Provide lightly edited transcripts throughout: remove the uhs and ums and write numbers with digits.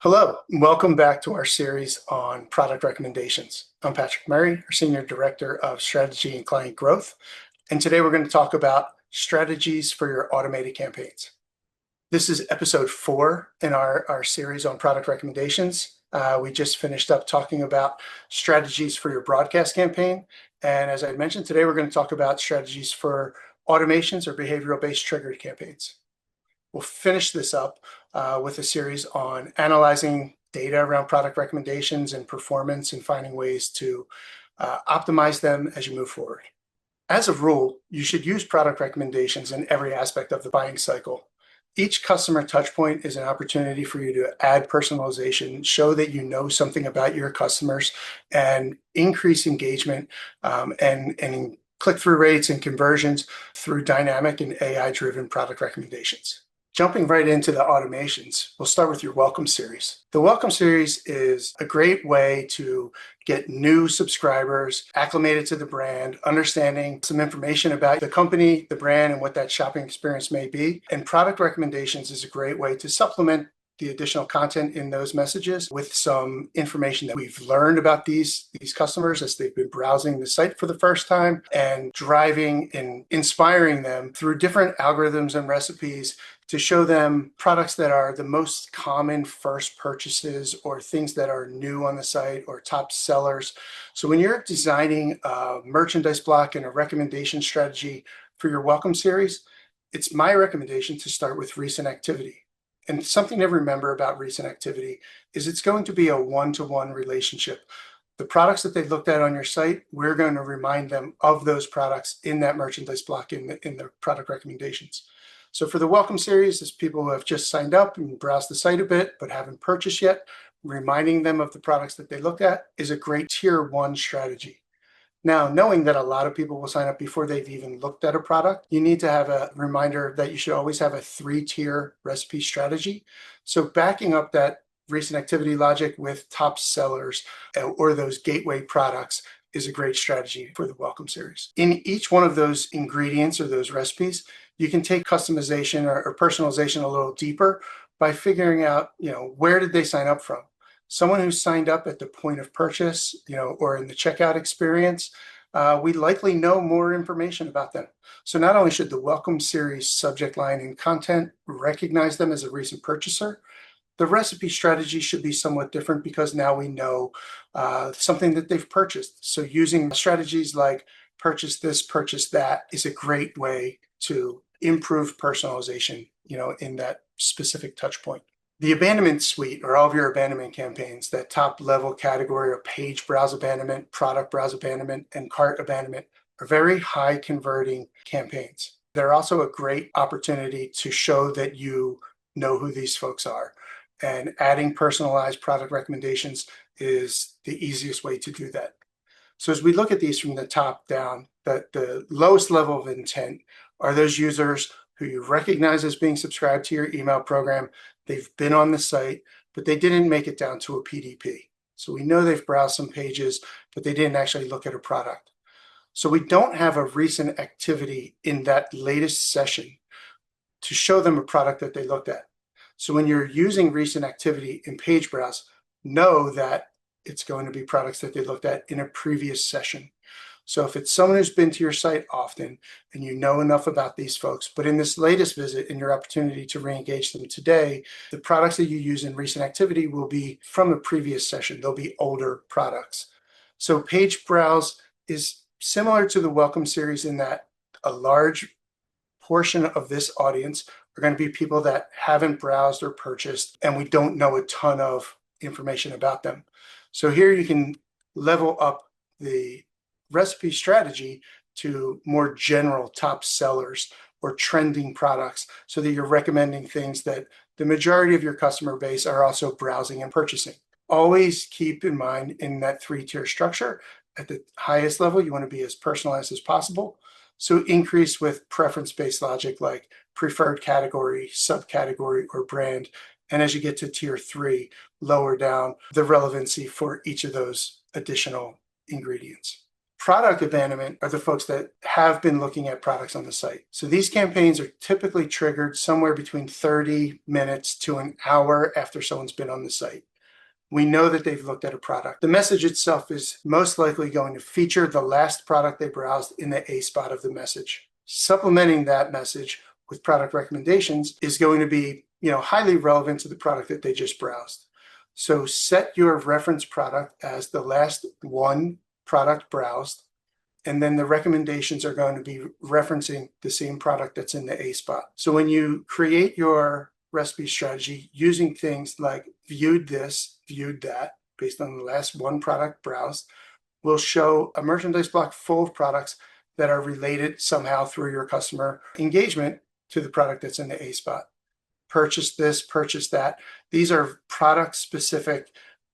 Hello, and welcome back to our series on product recommendations. I'm Patrick Murray, our Senior Director of Strategy and Client Growth, and today we're going to talk about strategies for your automated campaigns. This is episode 4 in our series on product recommendations. We just finished up talking about strategies for your broadcast campaign, and as I mentioned, today we're going to talk about strategies for automations or behavioral-based triggered campaigns. We'll finish this up with a series on analyzing data around product recommendations and performance and finding ways to optimize them as you move forward. As a rule, you should use product recommendations in every aspect of the buying cycle. Each customer touchpoint is an opportunity for you to add personalization, show that you know something about your customers, and increase engagement and click-through rates and conversions through dynamic and AI-driven product recommendations. Jumping right into the automations, we'll start with your Welcome Series. The Welcome Series is a great way to get new subscribers acclimated to the brand, understanding some information about the company, the brand, and what that shopping experience may be. And product recommendations is a great way to supplement the additional content in those messages with some information that we've learned about these customers as they've been browsing the site for the first time, and driving and inspiring them through different algorithms and recipes to show them products that are the most common first purchases or things that are new on the site or top sellers. So when you're designing a merchandise block and a recommendation strategy for your Welcome Series, it's my recommendation to start with recent activity. And something to remember about recent activity is it's going to be a one-to-one relationship. The products that they've looked at on your site, we're going to remind them of those products in that merchandise block in the product recommendations. So for the Welcome Series, it's people who have just signed up and browsed the site a bit but haven't purchased yet. Reminding them of the products that they looked at is a great tier 1 strategy. Now, knowing that a lot of people will sign up before they've even looked at a product, you need to have a reminder that you should always have a 3-tier recipe strategy. So backing up that recent activity logic with top sellers or those gateway products is a great strategy for the Welcome Series. In each one of those ingredients or those recipes, you can take customization or personalization a little deeper by figuring out, where did they sign up from? Someone who signed up at the point of purchase, or in the checkout experience, we likely know more information about them. So not only should the Welcome Series subject line and content recognize them as a recent purchaser, the recipe strategy should be somewhat different because now we know something that they've purchased. So using strategies like purchase this, purchase that is a great way to improve personalization, in that specific touch point. The abandonment suite, or all of your abandonment campaigns, that top level category of page browse abandonment, product browse abandonment, and cart abandonment, are very high converting campaigns. They're also a great opportunity to show that you know who these folks are. And adding personalized product recommendations is the easiest way to do that. So as we look at these from the top down, the lowest level of intent are those users who you recognize as being subscribed to your email program. They've been on the site, but they didn't make it down to a PDP. So we know they've browsed some pages, but they didn't actually look at a product. So we don't have a recent activity in that latest session to show them a product that they looked at. So when you're using recent activity in page browse, know that it's going to be products that they looked at in a previous session. So if it's someone who's been to your site often and you know enough about these folks, but in this latest visit, in your opportunity to re-engage them today, the products that you use in recent activity will be from a previous session. They'll be older products. So page browse is similar to the Welcome Series in that a large portion of this audience are going to be people that haven't browsed or purchased, and we don't know a ton of information about them. So here you can level up the recipe strategy to more general top sellers or trending products so that you're recommending things that the majority of your customer base are also browsing and purchasing. Always keep in mind in that 3-tier structure, at the highest level, you want to be as personalized as possible. So increase with preference-based logic like preferred category, subcategory, or brand. And as you get to tier 3, lower down the relevancy for each of those additional ingredients. Product abandonment are the folks that have been looking at products on the site. So these campaigns are typically triggered somewhere between 30 minutes to an hour after someone's been on the site. We know that they've looked at a product. The message itself is most likely going to feature the last product they browsed in the A spot of the message. Supplementing that message with product recommendations is going to be, highly relevant to the product that they just browsed. So set your reference product as the last one product browsed, and then the recommendations are going to be referencing the same product that's in the A spot. So when you create your recipe strategy using things like viewed this, viewed that, based on the last one product browsed, will show a merchandise block full of products that are related somehow through your customer engagement to the product that's in the A spot. Purchase this, purchase that. These are product-specific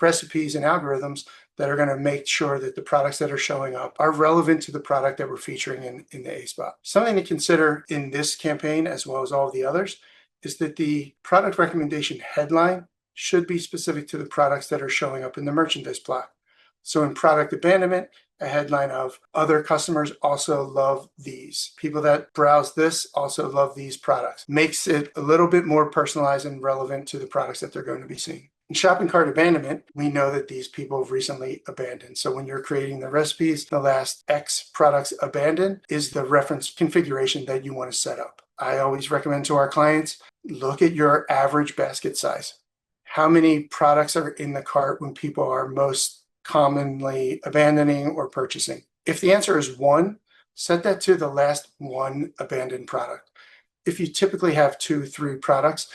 recipes and algorithms that are going to make sure that the products that are showing up are relevant to the product that we're featuring in the A spot. Something to consider in this campaign, as well as all of the others, is that the product recommendation headline should be specific to the products that are showing up in the merchandise block. So in product abandonment, a headline of other customers also love these. People that browse this also love these products. Makes it a little bit more personalized and relevant to the products that they're going to be seeing. In shopping cart abandonment, we know that these people have recently abandoned. So when you're creating the recipes, the last X products abandoned is the reference configuration that you want to set up. I always recommend to our clients, look at your average basket size. How many products are in the cart when people are most commonly abandoning or purchasing? If the answer is 1, set that to the last one abandoned product. If you typically have 2, 3 products,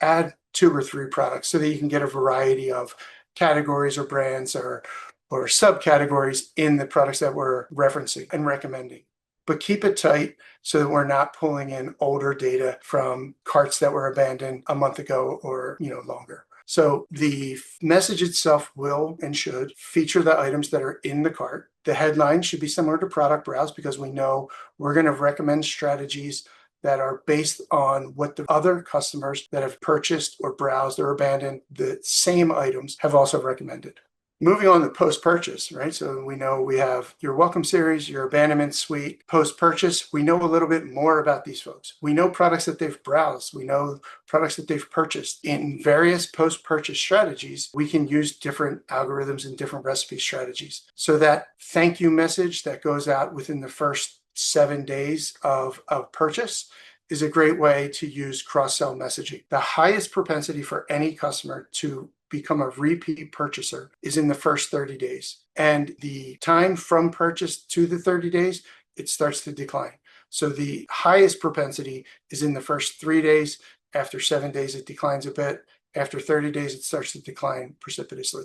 add 2 or 3 products so that you can get a variety of categories or brands or subcategories in the products that we're referencing and recommending. But keep it tight so that we're not pulling in older data from carts that were abandoned a month ago or longer. So the message itself will and should feature the items that are in the cart. The headline should be similar to product browse because we know we're going to recommend strategies that are based on what the other customers that have purchased or browsed or abandoned the same items have also recommended. Moving on to post-purchase, right? So we know we have your welcome series, your abandonment suite. Post-purchase, we know a little bit more about these folks. We know products that they've browsed. We know products that they've purchased. In various post-purchase strategies, we can use different algorithms and different recipe strategies. So that thank you message that goes out within the first 7 days of purchase is a great way to use cross-sell messaging. The highest propensity for any customer to become a repeat purchaser is in the first 30 days. And the time from purchase to the 30 days, it starts to decline. So the highest propensity is in the first 3 days. After 7 days, it declines a bit. After 30 days, it starts to decline precipitously.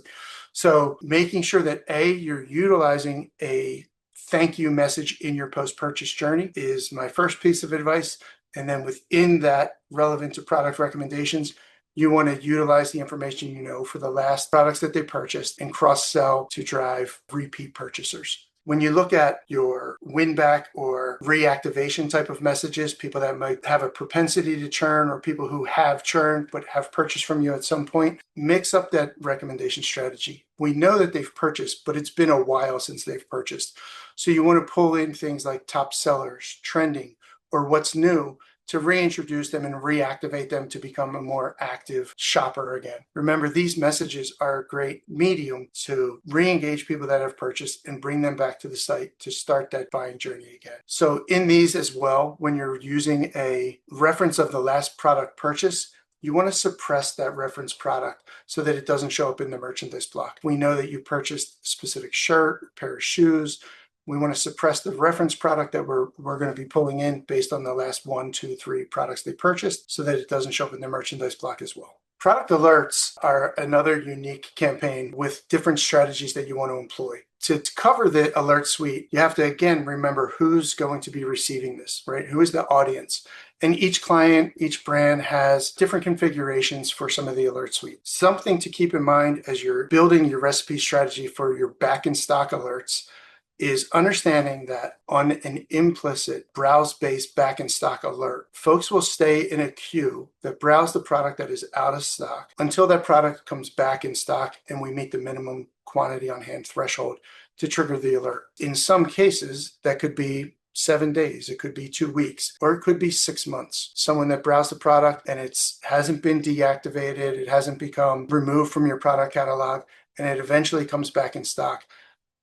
So making sure that you're utilizing a thank you message in your post-purchase journey is my first piece of advice. And then within that, relevant to product recommendations, you want to utilize the information for the last products that they purchased and cross-sell to drive repeat purchasers. When you look at your win-back or reactivation type of messages, people that might have a propensity to churn or people who have churned but have purchased from you at some point, mix up that recommendation strategy. We know that they've purchased, but it's been a while since they've purchased. So you want to pull in things like top sellers, trending, or what's new to reintroduce them and reactivate them to become a more active shopper again. Remember, these messages are a great medium to re-engage people that have purchased and bring them back to the site to start that buying journey again. So in these as well, when you're using a reference of the last product purchase, you want to suppress that reference product so that it doesn't show up in the merchandise block. We know that you purchased a specific shirt, pair of shoes. We want to suppress the reference product that we're going to be pulling in based on the last 1, 2, 3 products they purchased so that it doesn't show up in the merchandise block as well. Product alerts are another unique campaign with different strategies that you want to employ. To cover the alert suite, you have to, again, remember who's going to be receiving this, right? Who is the audience? And each client, each brand has different configurations for some of the alert suite. Something to keep in mind as you're building your recipe strategy for your back in stock alerts is understanding that on an implicit browse-based back in stock alert, folks will stay in a queue that browse the product that is out of stock until that product comes back in stock and we meet the minimum quantity on hand threshold to trigger the alert. In some cases, that could be 7 days, it could be 2 weeks, or it could be 6 months. Someone that browsed the product and it hasn't been deactivated, it hasn't become removed from your product catalog, and it eventually comes back in stock,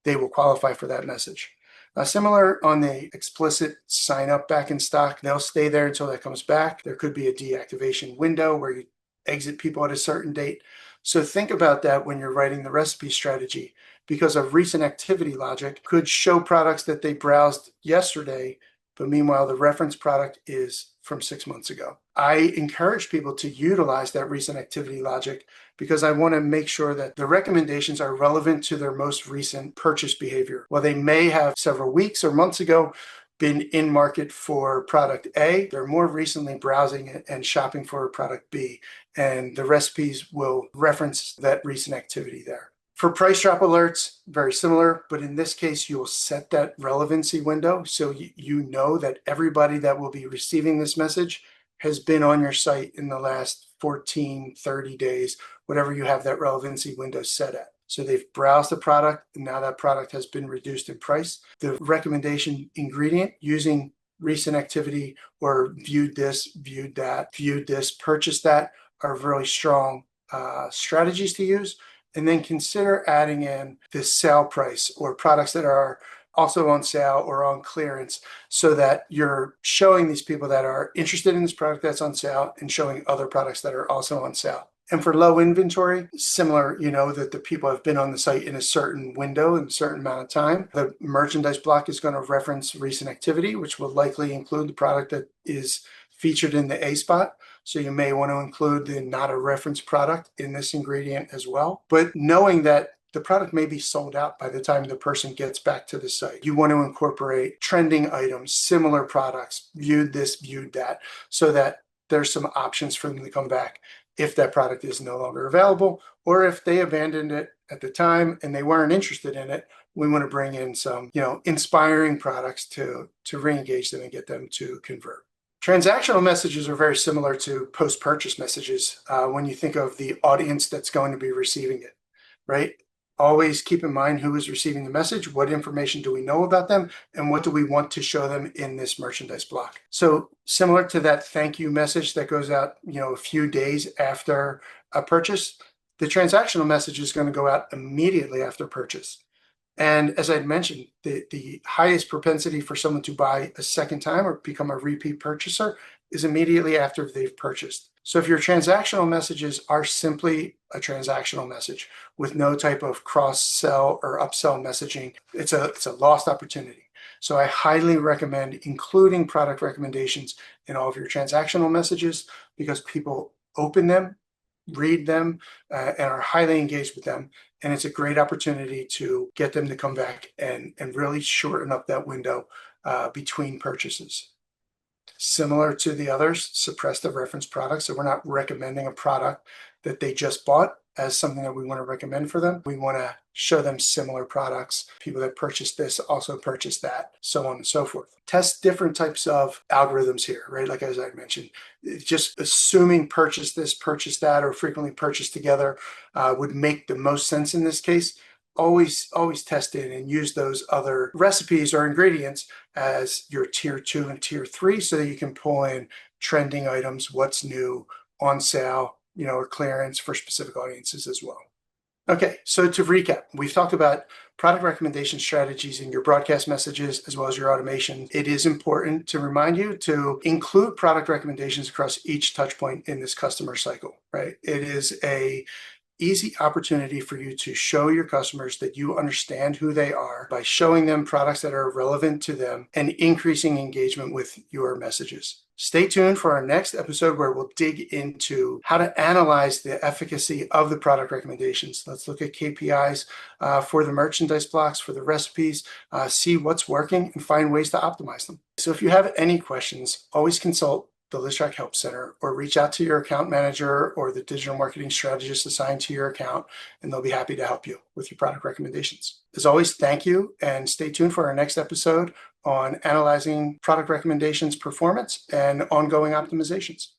they will qualify for that message. Similar on the explicit sign up back in stock, they'll stay there until that comes back. There could be a deactivation window where you exit people at a certain date. So think about that when you're writing the recipe strategy, because a recent activity logic could show products that they browsed yesterday, but meanwhile the reference product is from 6 months ago. I encourage people to utilize that recent activity logic because I want to make sure that the recommendations are relevant to their most recent purchase behavior. While they may have several weeks or months ago been in market for product A, they're more recently browsing and shopping for product B, and the recipes will reference that recent activity there. For price drop alerts, very similar, but in this case, you'll set that relevancy window so you know that everybody that will be receiving this message has been on your site in the last 14, 30 days, whatever you have that relevancy window set at. So they've browsed the product, and now that product has been reduced in price. The recommendation ingredient using recent activity or viewed this, viewed that, viewed this, purchased that are really strong strategies to use. And then consider adding in the sale price or products that are also on sale or on clearance so that you're showing these people that are interested in this product that's on sale and showing other products that are also on sale. And for low inventory, similar, that the people have been on the site in a certain window in a certain amount of time. The merchandise block is going to reference recent activity, which will likely include the product that is featured in the A spot. So you may want to include the not a reference product in this ingredient as well. But knowing that the product may be sold out by the time the person gets back to the site, you want to incorporate trending items, similar products, viewed this, viewed that, so that there's some options for them to come back if that product is no longer available, or if they abandoned it at the time and they weren't interested in it. We want to bring in some, inspiring products to re-engage them and get them to convert. Transactional messages are very similar to post-purchase messages when you think of the audience that's going to be receiving it, right? Always keep in mind who is receiving the message, what information do we know about them, and what do we want to show them in this merchandise block. So similar to that thank you message that goes out, a few days after a purchase, the transactional message is going to go out immediately after purchase. And as I mentioned, the highest propensity for someone to buy a second time or become a repeat purchaser is immediately after they've purchased. So if your transactional messages are simply a transactional message with no type of cross-sell or upsell messaging, it's a lost opportunity. So I highly recommend including product recommendations in all of your transactional messages because people open them, read them, and are highly engaged with them. And it's a great opportunity to get them to come back and really shorten up that window between purchases. Similar to the others, suppress the reference product. So we're not recommending a product that they just bought as something that we want to recommend for them. We want to show them similar products. People that purchase this also purchase that, so on and so forth. Test different types of algorithms here, right? Like as I mentioned, just assuming purchase this, purchase that, or frequently purchase together would make the most sense in this case. Always test in and use those other recipes or ingredients as your tier 2 and tier 3 so that you can pull in trending items, what's new, on sale, or clearance for specific audiences as well. Okay, so to recap, we've talked about product recommendation strategies in your broadcast messages as well as your automation. It is important to remind you to include product recommendations across each touch point in this customer cycle, right? It is a easy opportunity for you to show your customers that you understand who they are by showing them products that are relevant to them and increasing engagement with your messages. Stay tuned for our next episode where we'll dig into how to analyze the efficacy of the product recommendations. Let's look at KPIs for the merchandise blocks, for the recipes, see what's working and find ways to optimize them. So if you have any questions, always consult the Listrak Help Center or reach out to your account manager or the digital marketing strategist assigned to your account, and they'll be happy to help you with your product recommendations. As always, thank you, and stay tuned for our next episode on analyzing product recommendations performance and ongoing optimizations.